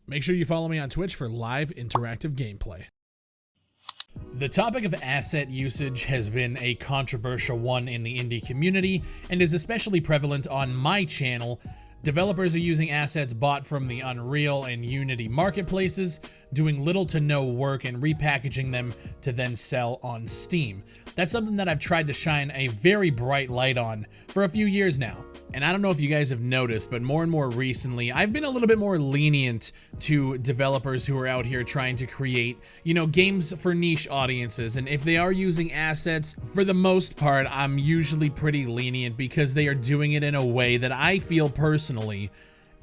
Make sure you follow me on Twitch for live interactive gameplay. The topic of asset usage has been a controversial one in the indie community and is especially prevalent on my channel. Developers are using assets bought from the Unreal and Unity marketplaces, doing little to no work and repackaging them to then sell on Steam. That's something that I've tried to shine a very bright light on for a few years now. And I don't know if you guys have noticed, but more and more recently, I've been a little bit more lenient to developers who are out here trying to create, games for niche audiences. And if they are using assets, for the most part, I'm usually pretty lenient because they are doing it in a way that I feel personally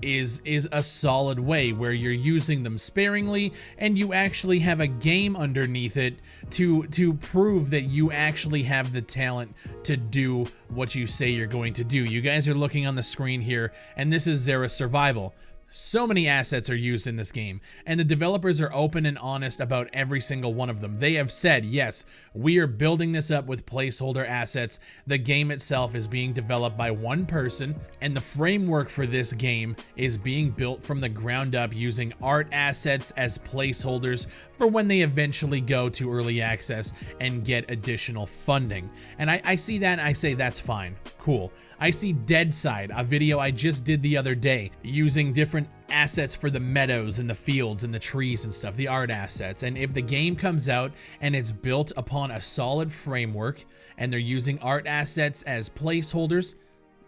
is a solid way, where you're using them sparingly and you actually have a game underneath it to prove that you actually have the talent to do what you say you're going to do. You guys are looking on the screen here, and this is Zera Survival. So many assets are used in this game, and the developers are open and honest about every single one of them. They have said, yes, we are building this up with placeholder assets. The game itself is being developed by one person, and the framework for this game is being built from the ground up using art assets as placeholders for when they eventually go to early access and get additional funding. And I see that and I say that's fine, cool. I see Deadside, a video I just did the other day, using different assets for the meadows and the fields and the trees and stuff, the art assets. And if the game comes out and it's built upon a solid framework and they're using art assets as placeholders,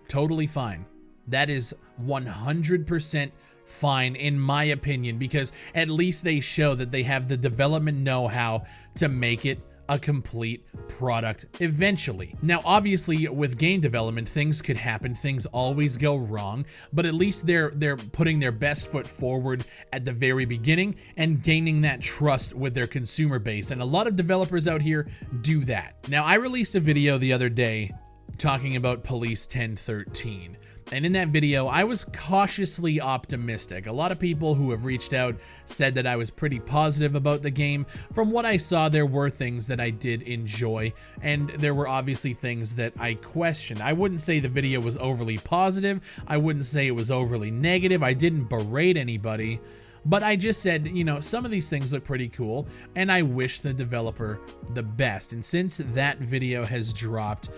totally fine. That is 100% fine in my opinion, because at least they show that they have the development know-how to make it a complete product eventually. Now, obviously, with game development, things could happen. Things always go wrong, but at least they're putting their best foot forward at the very beginning and gaining that trust with their consumer base. And a lot of developers out here do that. Now, I released a video the other day talking about Police 1013. And in that video, I was cautiously optimistic. A lot of people who have reached out said that I was pretty positive about the game. From what I saw, there were things that I did enjoy, and there were obviously things that I questioned. I wouldn't say the video was overly positive. I wouldn't say it was overly negative. I didn't berate anybody. But I just said, some of these things look pretty cool, and I wish the developer the best. And since that video has dropped,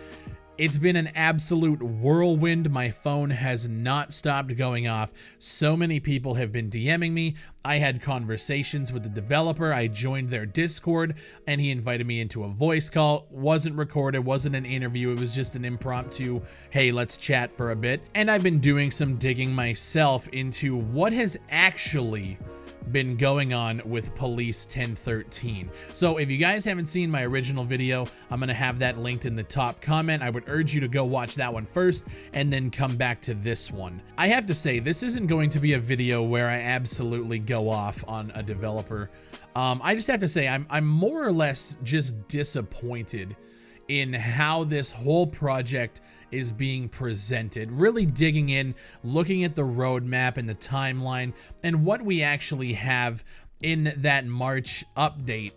it's been an absolute whirlwind. My phone has not stopped going off. So many people have been DMing me. I had conversations with the developer. I joined their Discord, and he invited me into a voice call. Wasn't recorded, wasn't an interview. It was just an impromptu, hey, let's chat for a bit. And I've been doing some digging myself into what has actually been going on with Police 1013. So if you guys haven't seen my original video, I'm gonna have that linked in the top comment. I would urge you to go watch that one first and then come back to this one. I have to say, this isn't going to be a video where I absolutely go off on a developer. I just have to say I'm more or less just disappointed in how this whole project is being presented. Really digging in, looking at the roadmap and the timeline and what we actually have in that March update.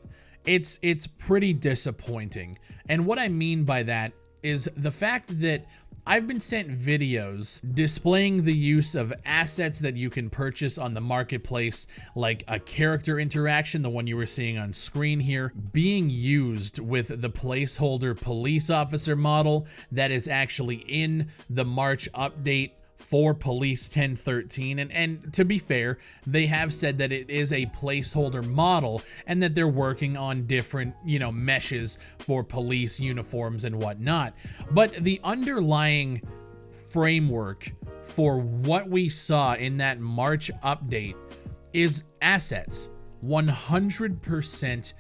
It's pretty disappointing. And what I mean by that is the fact that I've been sent videos displaying the use of assets that you can purchase on the marketplace, like a character interaction, the one you were seeing on screen here, being used with the placeholder police officer model that is actually in the March update for Police 1013. And to be fair, they have said that it is a placeholder model and that they're working on different, meshes for police uniforms and whatnot. But the underlying framework for what we saw in that March update is assets. 100%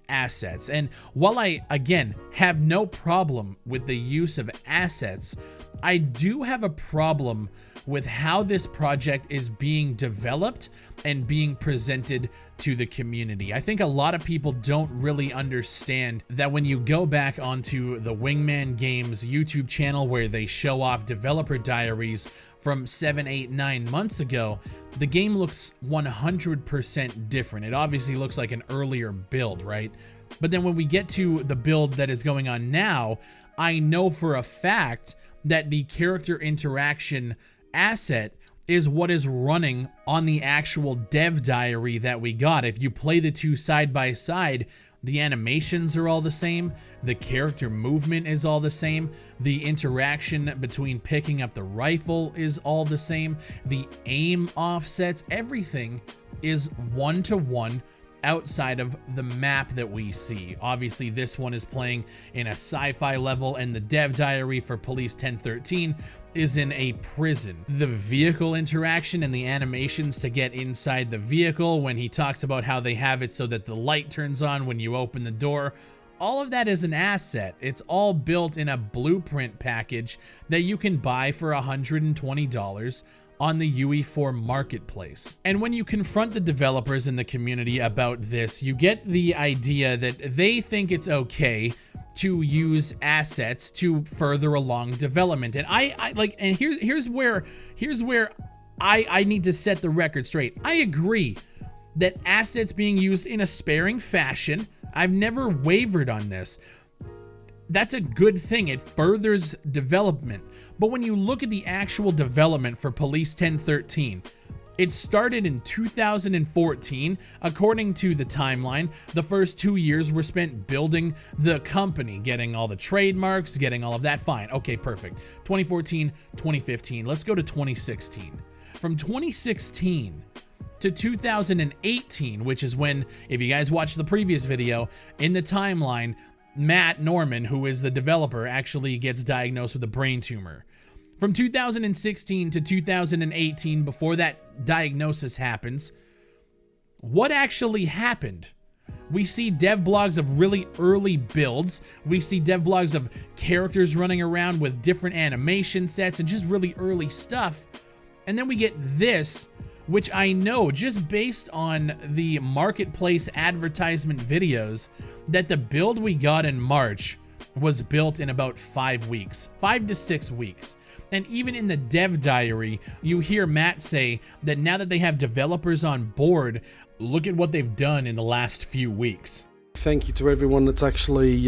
assets. And while I, again, have no problem with the use of assets, I do have a problem with how this project is being developed and being presented to the community. I think a lot of people don't really understand that when you go back onto the Wingman Games YouTube channel, where they show off developer diaries from 7, 8, 9 months ago, the game looks 100% different. It obviously looks like an earlier build, right? But then when we get to the build that is going on now, I know for a fact that the character interaction asset is what is running on the actual dev diary that we got. If you play the two side by side, the animations are all the same, the character movement is all the same, the interaction between picking up the rifle is all the same, the aim offsets, everything is one-to-one outside of the map that we see. Obviously, this one is playing in a sci-fi level, and the dev diary for Police 1013 is in a prison. The vehicle interaction and the animations to get inside the vehicle, when he talks about how they have it so that the light turns on when you open the door, all of that is an asset. It's all built in a blueprint package that you can buy for $120 on the UE4 marketplace. And when you confront the developers in the community about this, you get the idea that they think it's okay to use assets to further along development. And I like, and here's where I need to set the record straight. I agree that assets being used in a sparing fashion, I've never wavered on this. That's a good thing. It furthers development. But when you look at the actual development for Police 1013, it started in 2014. According to the timeline, the first 2 years were spent building the company, getting all the trademarks, getting all of that. Fine. Okay, perfect. 2014, 2015. Let's go to 2016. From 2016 to 2018, which is when, if you guys watched the previous video, in the timeline, Matt Norman, who is the developer, actually gets diagnosed with a brain tumor. From 2016 to 2018, before that diagnosis happens, what actually happened? We see dev blogs of really early builds. We see dev blogs of characters running around with different animation sets and just really early stuff. And then we get this, which I know, just based on the marketplace advertisement videos, that the build we got in March was built in about 5 weeks, 5 to 6 weeks. And even in the dev diary, you hear Matt say that now that they have developers on board, look at what they've done in the last few weeks. Thank you to everyone that's actually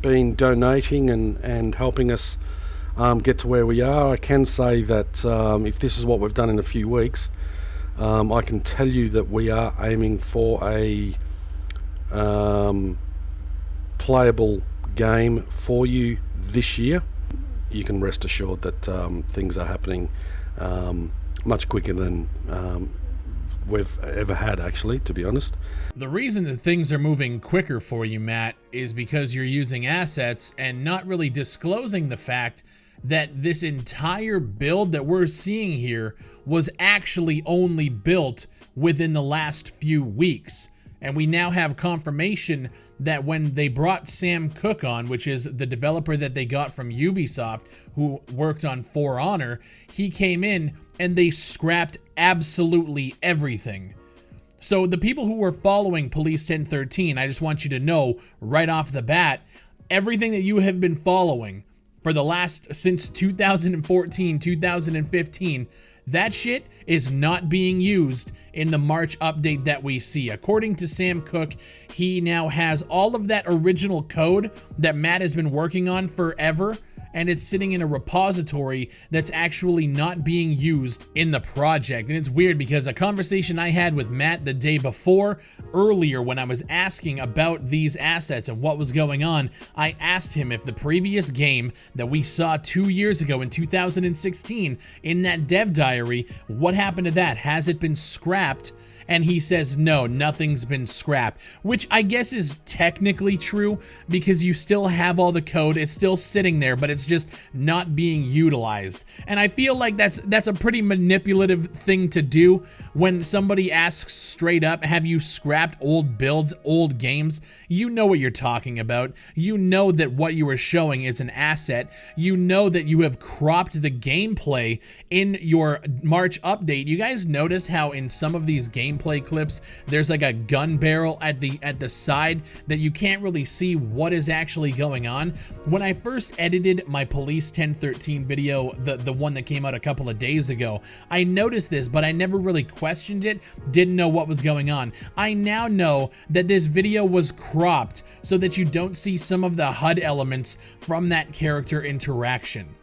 been donating and helping us get to where we are. I can say that if this is what we've done in a few weeks, I can tell you that we are aiming for a playable game for you this year. You can rest assured that things are happening much quicker than we've ever had, actually, to be honest. The reason that things are moving quicker for you, Matt, is because you're using assets and not really disclosing the fact that this entire build that we're seeing here was actually only built within the last few weeks. And we now have confirmation that when they brought Sam Cook on, which is the developer that they got from Ubisoft, who worked on For Honor, he came in and they scrapped absolutely everything. So the people who were following Police 1013, I just want you to know right off the bat, everything that you have been following for the last, since 2014, 2015, that shit is not being used in the March update that we see. According to Sam Cook, he now has all of that original code that Matt has been working on forever, and it's sitting in a repository that's actually not being used in the project. And it's weird because a conversation I had with Matt the day before, earlier when I was asking about these assets and what was going on, I asked him if the previous game that we saw 2 years ago in 2016 in that dev diary, what happened to that? Has it been scrapped? And he says, no, nothing's been scrapped, which I guess is technically true because you still have all the code. It's still sitting there, but it's just not being utilized. And I feel like that's a pretty manipulative thing to do when somebody asks straight up, have you scrapped old builds, old games? You know what you're talking about. You know that what you are showing is an asset. You know that you have cropped the gameplay in your March update. You guys notice how in some of these gameplay clips there's like a gun barrel at the side that you can't really see what is actually going on. When I first edited my Police 1013 video, the one that came out a couple of days ago, I noticed this, but I never really questioned it, didn't know what was going on. I now know that this video was cropped so that you don't see some of the HUD elements from that character interaction.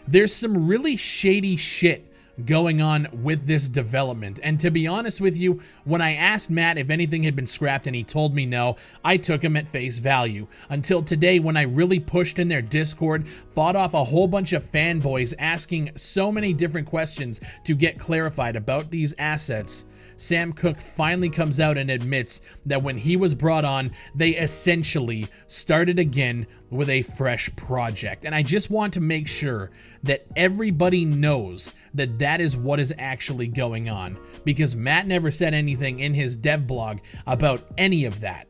There's some really shady shit going on with this development. And to be honest with you, when I asked Matt if anything had been scrapped and he told me no, I took him at face value. Until today, when I really pushed in their Discord, fought off a whole bunch of fanboys asking so many different questions to get clarified about these assets, Sam Cooke finally comes out and admits that when he was brought on, they essentially started again with a fresh project. And I just want to make sure that everybody knows that that is what is actually going on, because Matt never said anything in his dev blog about any of that.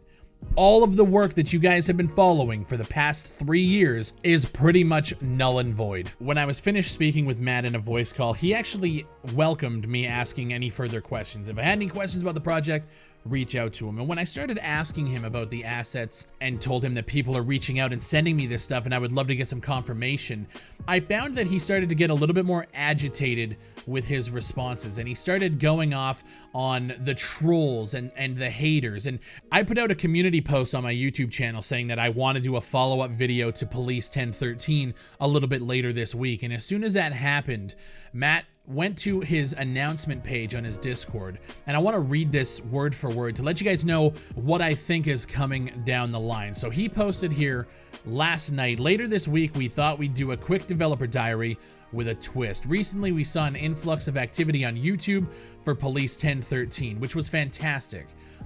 All of the work that you guys have been following for the past 3 years is pretty much null and void. When I was finished speaking with Matt in a voice call, he actually welcomed me asking any further questions. If I had any questions about the project, reach out to him. And when I started asking him about the assets and told him that people are reaching out and sending me this stuff and I would love to get some confirmation, I found that he started to get a little bit more agitated with his responses, and he started going off on the trolls and the haters. And I put out a community post on my YouTube channel saying that I want to do a follow-up video to Police 1013 a little bit later this week. And as soon as that happened, Matt went to his announcement page on his Discord, and I want to read this word for word to let you guys know what I think is coming down the line. So he posted here last night, later this week, we thought we'd do a quick developer diary with a twist. Recently, we saw an influx of activity on YouTube for Police 1013, which was fantastic.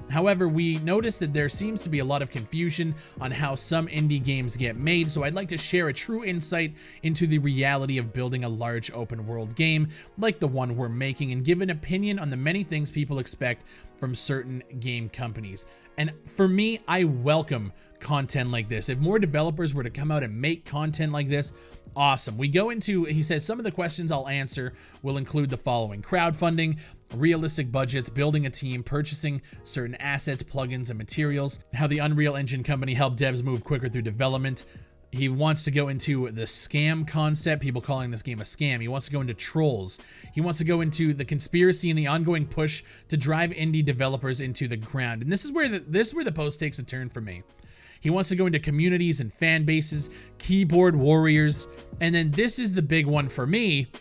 However, we noticed that there seems to be a lot of confusion on how some indie games get made, so I'd like to share a true insight into the reality of building a large open world game like the one we're making, and give an opinion on the many things people expect from certain game companies. And for me, I welcome content like this. If more developers were to come out and make content like this, awesome. We go into, he says, some of the questions I'll answer will include the following: crowdfunding, realistic budgets, building a team, purchasing certain assets, plugins, and materials, how the Unreal Engine company helped devs move quicker through development. He wants to go into the scam concept, people calling this game a scam. He wants to go into trolls. He wants to go into the conspiracy and the ongoing push to drive indie developers into the ground. And this is where the post takes a turn for me. He wants to go into communities and fan bases, keyboard warriors, and then this is the big one for me.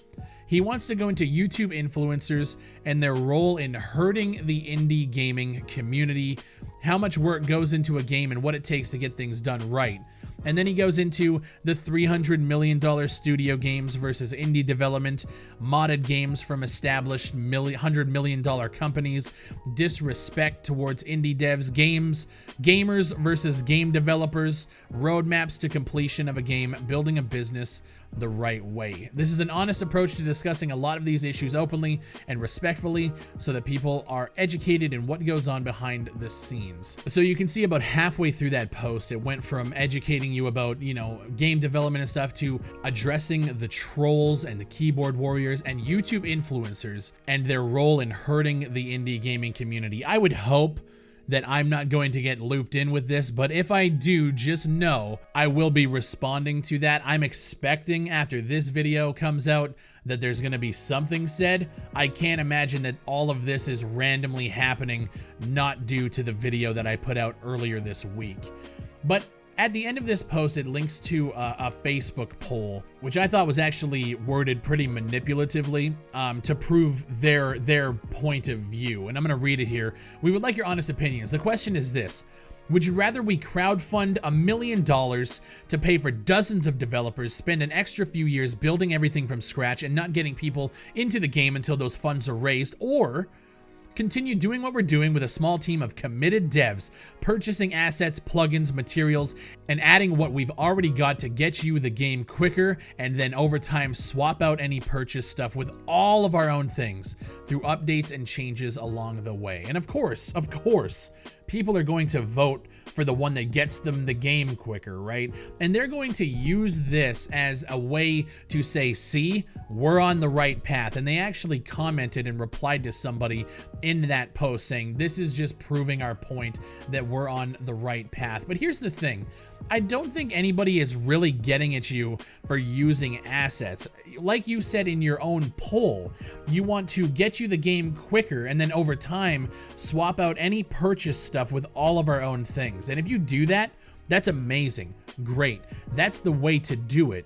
He wants to go into YouTube influencers and their role in hurting the indie gaming community, how much work goes into a game and what it takes to get things done right. And then he goes into the $300 million studio games versus indie development, modded games from established $100 million companies, disrespect towards indie devs, gamers versus game developers, roadmaps to completion of a game, building a business the right way. This is an honest approach to discussing a lot of these issues openly and respectfully so that people are educated in what goes on behind the scenes. So you can see about halfway through that post, it went from educating you about, game development and stuff to addressing the trolls and the keyboard warriors and YouTube influencers and their role in hurting the indie gaming community. I would hope that I'm not going to get looped in with this, but if I do, just know I will be responding to that. I'm expecting after this video comes out that there's going to be something said. I can't imagine that all of this is randomly happening, not due to the video that I put out earlier this week. But at the end of this post, it links to a Facebook poll, which I thought was actually worded pretty manipulatively to prove their point of view. And I'm going to read it here. We would like your honest opinions. The question is this: would you rather we crowdfund $1 million to pay for dozens of developers, spend an extra few years building everything from scratch and not getting people into the game until those funds are raised, or continue doing what we're doing with a small team of committed devs, purchasing assets, plugins, materials, and adding what we've already got to get you the game quicker, and then over time swap out any purchase stuff with all of our own things through updates and changes along the way? And of course, people are going to vote for the one that gets them the game quicker, right? And they're going to use this as a way to say, see, we're on the right path. And they actually commented and replied to somebody in that post saying, this is just proving our point that we're on the right path. But here's the thing. I don't think anybody is really getting at you for using assets. Like you said in your own poll, you want to get you the game quicker and then over time swap out any purchase stuff with all of our own things. And if you do that, that's amazing. Great. That's the way to do it.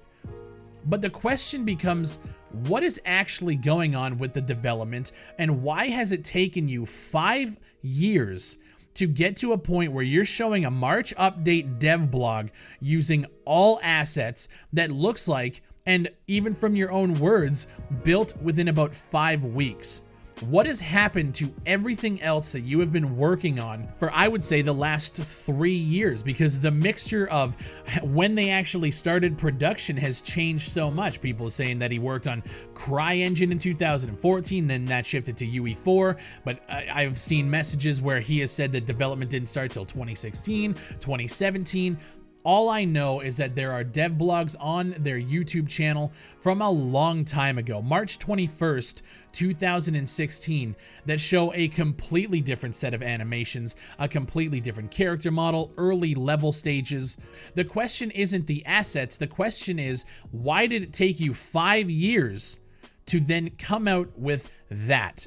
But the question becomes, What is actually going on with the development, and why has it taken you 5 years to get to a point where you're showing a March update dev blog using all assets that looks like, and even from your own words, built within about 5 weeks? What has happened to everything else that you have been working on for, I would say, the last 3 years? Because the mixture of when they actually started production has changed so much. People are saying that he worked on CryEngine in 2014, then that shifted to UE4, but I've seen messages where he has said that development didn't start till 2016, 2017. All I know is that there are dev blogs on their YouTube channel from a long time ago, March 21st, 2016, that show a completely different set of animations, a completely different character model, early level stages. The question isn't the assets, the question is, why did it take you 5 years to then come out with that?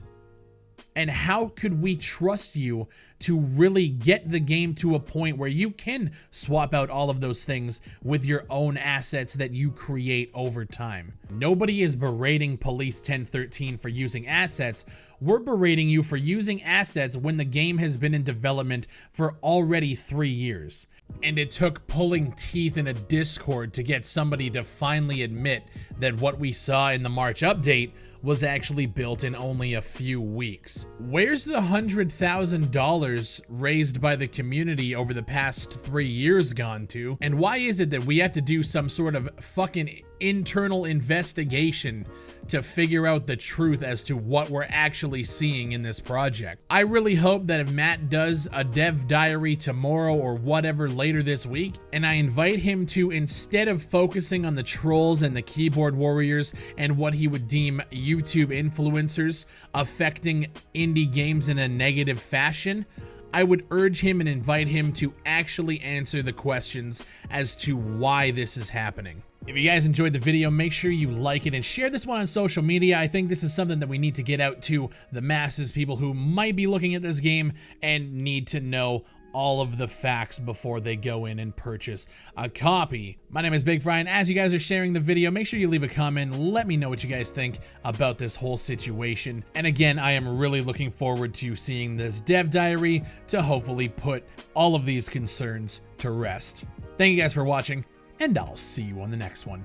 And how could we trust you to really get the game to a point where you can swap out all of those things with your own assets that you create over time? Nobody is berating Police 1013 for using assets. We're berating you for using assets when the game has been in development for already 3 years. And it took pulling teeth in a Discord to get somebody to finally admit that what we saw in the March update was actually built in only a few weeks. Where's the $100,000 raised by the community over the past 3 years gone to? And why is it that we have to do some sort of fucking internal investigation to figure out the truth as to what we're actually seeing in this project? I really hope that if Matt does a dev diary tomorrow or whatever later this week, and I invite him to, instead of focusing on the trolls and the keyboard warriors and what he would deem YouTube influencers affecting indie games in a negative fashion, I would urge him and invite him to actually answer the questions as to why this is happening. If you guys enjoyed the video, make sure you like it and share this one on social media. I think this is something that we need to get out to the masses, people who might be looking at this game and need to know all of the facts before they go in and purchase a copy. My name is Bigfry, and as you guys are sharing the video, make sure you leave a comment. Let me know what you guys think about this whole situation. And again, I am really looking forward to seeing this dev diary to hopefully put all of these concerns to rest. Thank you guys for watching, and I'll see you on the next one.